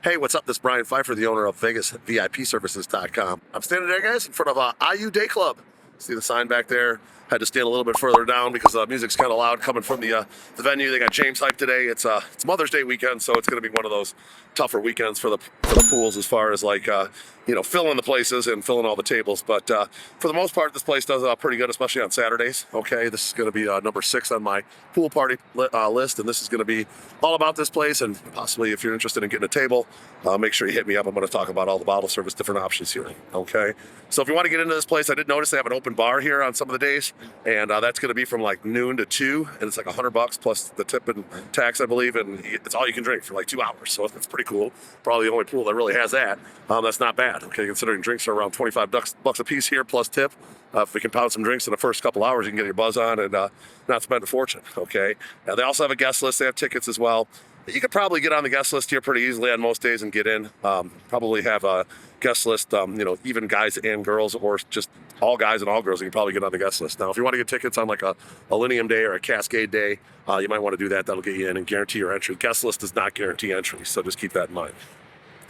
Hey, what's up? This is Brian Pfeiffer, the owner of VegasVIPServices.com. I'm standing there, guys, in front of Ayu Dayclub. See the sign back there? Had to stand a little bit further down because the music's kind of loud coming from the venue. They got James hype today. It's Mother's Day weekend, so it's going to be one of those tougher weekends for the pools as far as like filling the places and filling all the tables. But for the most part, this place does pretty good, especially on Saturdays. Okay, this is going to be number 6 on my pool party list, and this is going to be all about this place. And possibly, if you're interested in getting a table, make sure you hit me up. I'm going to talk about all the bottle service, different options here. Okay, so if you want to get into this place, I did notice they have an open bar here on some of the days, and that's going to be from like noon to 2, and it's like $100 plus the tip and tax, I believe, and it's all you can drink for like 2 hours. So it's pretty cool. Probably the only pool that really has that. That's not bad. Okay, considering drinks are around $25 a piece here plus tip. If we can pound some drinks in the first couple hours, you can get your buzz on and not spend a fortune. Okay. Now they also have a guest list. They have tickets as well. You could probably get on the guest list here pretty easily on most days and get in. Probably have a guest list, even guys and girls, or just all guys and all girls. You can probably get on the guest list. Now, if you want to get tickets on like a Illenium day or a Cascade day, you might want to do that. That'll get you in and guarantee your entry. Guest list does not guarantee entry, so just keep that in mind.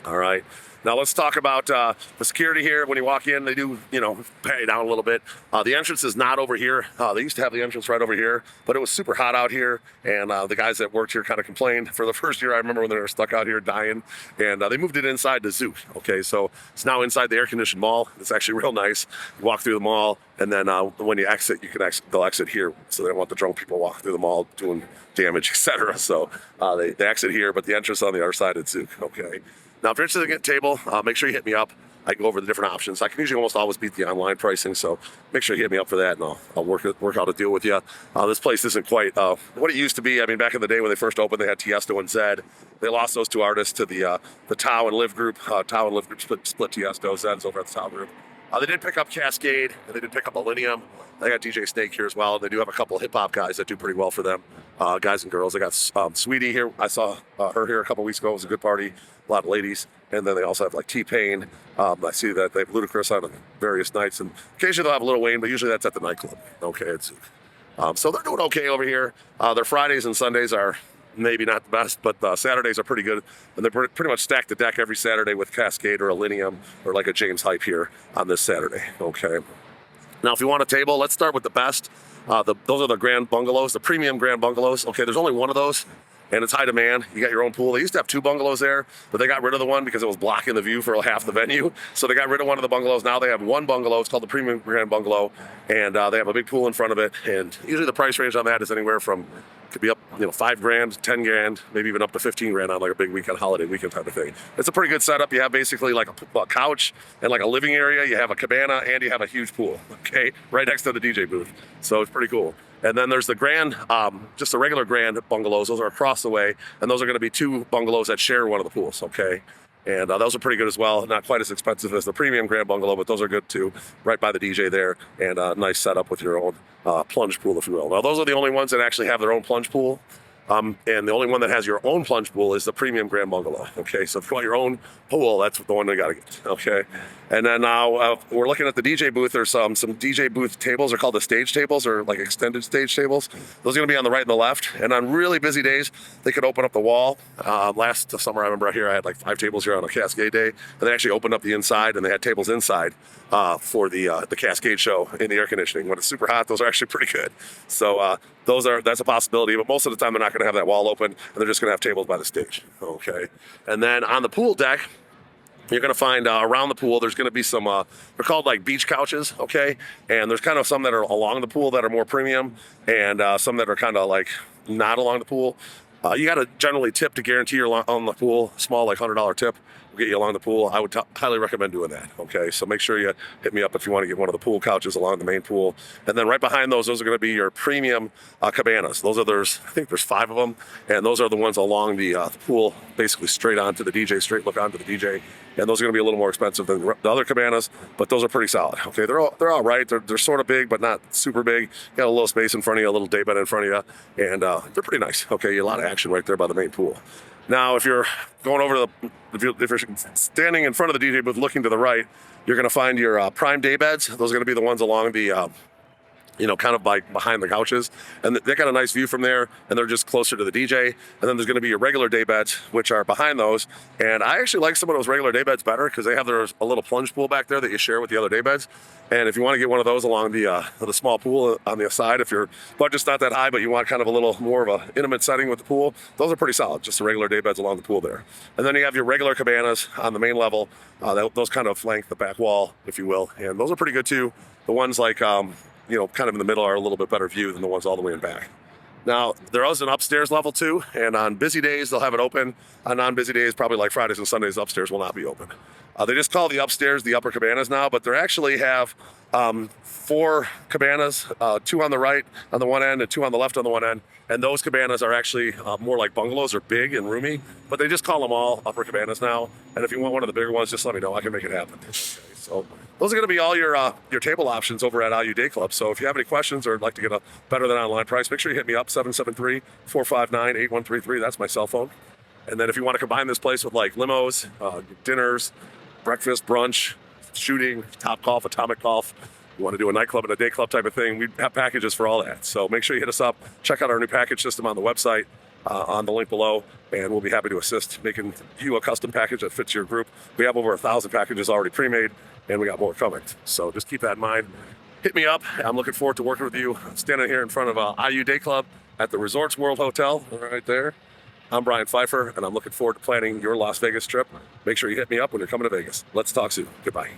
All right. Now let's talk about the security here. When you walk in, they do, pat you down a little bit. The entrance is not over here. They used to have the entrance right over here, but it was super hot out here, and the guys that worked here kind of complained. For the first year, I remember when they were stuck out here dying, and they moved it inside the zoo. Okay, so it's now inside the air-conditioned mall. It's actually real nice. You walk through the mall, and then when you exit, they'll exit here, so they don't want the drunk people walking through the mall doing damage, etc. So they exit here, but the entrance on the other side of the zoo. Okay. Now, if you're interested in getting a table, make sure you hit me up. I go over the different options. I can usually almost always beat the online pricing, so make sure you hit me up for that, and I'll work out a deal with you. This place isn't quite what it used to be. I mean, back in the day when they first opened, they had Tiesto and Zed. They lost those two artists to the Tao and Liv group. Tao and Liv group split Tiesto. Zed's over at the Tao group. They did pick up Cascade, and they did pick up Illenium. They got DJ Snake here as well. They do have a couple of hip-hop guys that do pretty well for them, guys and girls. They got Sweetie here. I saw her here a couple weeks ago. It was a good party, a lot of ladies. And then they also have like T-Pain. I see that they have Ludacris on various nights. And occasionally they'll have Lil Wayne, but usually that's at the nightclub. Okay, so they're doing okay over here. Their Fridays and Sundays are maybe not the best, but Saturdays are pretty good. And they're pretty much stacked the deck every Saturday with Cascade or Illenium or like a James hype here on this Saturday. Okay. Now, if you want a table, let's start with the best. Those are the Grand Bungalows, the premium Grand Bungalows. Okay, there's only one of those, and it's high demand. You got your own pool. They used to have 2 bungalows there, but they got rid of the one because it was blocking the view for half the venue. So they got rid of one of the bungalows. Now they have one bungalow. It's called the Premium Grand Bungalow, and they have a big pool in front of it. And usually the price range on that is anywhere from, could be up, $5,000, $10,000, maybe even up to $15,000 on like a big weekend, holiday weekend type of thing. It's a pretty good setup. You have basically like a couch and like a living area. You have a cabana and you have a huge pool, okay, right next to the DJ booth. So it's pretty cool. And then there's the Grand, just the regular Grand Bungalows. Those are across the way, and those are going to be 2 bungalows that share one of the pools, okay? And those are pretty good as well. Not quite as expensive as the Premium Grand Bungalow, but those are good too, right by the DJ there, and a nice setup with your own plunge pool, if you will. Now, those are the only ones that actually have their own plunge pool. And the only one that has your own plunge pool is the Premium Grand Bungalow. Okay, so if you want your own pool, that's the one you got to get. Okay, and then now we're looking at the DJ booth. There's some DJ booth tables. They're called the stage tables, or like extended stage tables. Those are going to be on the right and the left. And on really busy days, they could open up the wall. Last summer, I remember here I had like 5 tables here on a Cascade day, and they actually opened up the inside, and they had tables inside for the Cascade show in the air conditioning. When it's super hot, those are actually pretty good. So that's a possibility, but most of the time they're not going to have that wall open, and they're just going to have tables by the stage. Okay, and then on the pool deck, you're going to find around the pool, there's going to be some, they're called like beach couches, okay? And there's kind of some that are along the pool that are more premium, and some that are kind of like not along the pool. You got to generally tip to guarantee you're on the pool. Small, like $100 tip will get you along the pool. I would highly recommend doing that, okay? So make sure you hit me up if you want to get one of the pool couches along the main pool. And then right behind those are going to be your premium cabanas. I think there's 5 of them, and those are the ones along the pool, basically straight onto the DJ, straight look onto the DJ. And those are going to be a little more expensive than the other cabanas, but those are pretty solid. Okay, they're all right. They're sort of big, but not super big. Got a little space in front of you, a little daybed in front of you, and they're pretty nice. Okay, a lot of action right there by the main pool. Now, if you're going over to if you're standing in front of the DJ booth looking to the right, you're going to find your prime daybeds. Those are going to be the ones along the kind of like behind the couches, and they got a nice view from there, and they're just closer to the DJ. And then there's going to be your regular day beds, which are behind those. And I actually like some of those regular day beds better because they have a little plunge pool back there that you share with the other day beds. And if you want to get one of those along the small pool on the side, if your budget's not that high, but you want kind of a little more of an intimate setting with the pool, those are pretty solid, just the regular day beds along the pool there. And then you have your regular cabanas on the main level. Those kind of flank the back wall, if you will. And those are pretty good too. The ones like, kind of in the middle are a little bit better view than the ones all the way in back. Now, there is an upstairs level too, and on busy days, they'll have it open. On non-busy days, probably like Fridays and Sundays, upstairs will not be open. They just call the upstairs the upper cabanas now, but they actually have 4 cabanas, 2 on the right on the one end and 2 on the left on the one end. And those cabanas are actually more like bungalows, or big and roomy, but they just call them all upper cabanas now. And if you want one of the bigger ones, just let me know. I can make it happen. Okay, so those are going to be all your table options over at Ayu Dayclub. So if you have any questions or like to get a better than online price, make sure you hit me up, 773-459-8133. That's my cell phone. And then if you want to combine this place with like limos, dinners, breakfast, brunch, shooting, top golf, atomic golf, you want to do a nightclub and a day club type of thing, we have packages for all that. So make sure you hit us up. Check out our new package system on the website, on the link below, and we'll be happy to assist making you a custom package that fits your group. We have over 1,000 packages already pre-made, and we got more coming. So just keep that in mind. Hit me up. I'm looking forward to working with you. I'm standing here in front of Ayu Dayclub at the Resorts World Hotel right there. I'm Brian Pfeiffer, and I'm looking forward to planning your Las Vegas trip. Make sure you hit me up when you're coming to Vegas. Let's talk soon. Goodbye.